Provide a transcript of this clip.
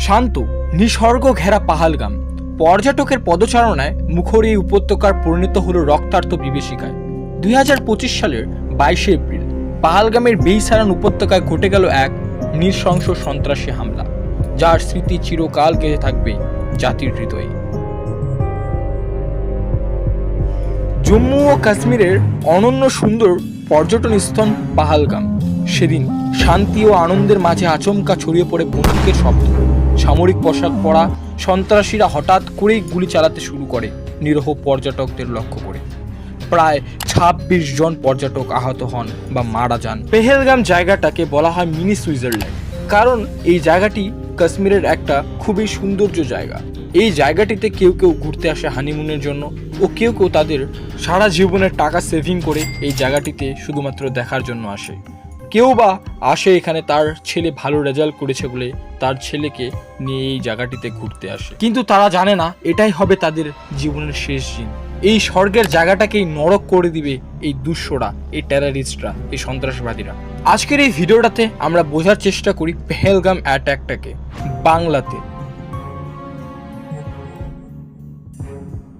শান্ত নিসর্গ ঘেরা পাহালগাম পর্যটকের পদচারণায় মুখর এই উপত্যকার পরিণত হল রক্তার্ত বিভীষিকায়। 2025 সালের 22 এপ্রিল পাহালগামের বেইসারান উপত্যকায় ঘটে গেল এক নৃশংস সন্ত্রাসী হামলা, যার স্মৃতি চিরকাল গেঁথে থাকবে জাতির হৃদয়ে। জম্মু ও কাশ্মীরের অনন্য সুন্দর পর্যটন স্থান পাহালগাম। সেদিন শান্তি ও আনন্দের মাঝে আচমকা ছড়িয়ে পড়ে বন্দুকের শব্দ। সামরিক পোশাক পরা সন্ত্রাসীরা হঠাৎ করেই গুলি চালাতে শুরু করে নিরীহ পর্যটকদের লক্ষ্য করে। প্রায় 26 জন পর্যটক আহত হন বা মারা যান। পেহেলগাম জায়গাটাকে বলা হয় মিনি সুইজারল্যান্ড, কারণ এই জায়গাটি কাশ্মীরের একটা খুবই সৌন্দর্য জায়গা। এই জায়গাটিতে কেউ কেউ ঘুরতে আসে হানিমুনের জন্য, ও কেউ কেউ তাদের সারা জীবনের টাকা সেভিং করে এই জায়গাটিতে শুধুমাত্র দেখার জন্য আসে। কেউ বা আসে এখানে তার ছেলে ভালো রেজাল্ট করেছে বলে তার ছেলেকে নিয়ে এই জায়গাটিতে ঘুরতে আসে, কিন্তু তারা জানে না এটাই হবে তাদের জীবনের শেষ দিন। এই স্বর্গের জায়গাটাকেই নরক করে দিবে এই দুঃসরা, এই টেররিস্টরা, এই সন্ত্রাসবাদীরা। আজকের এই ভিডিওটাতে আমরা বোঝার চেষ্টা করি পেহেলগাম অ্যাটাকটাকে বাংলাতে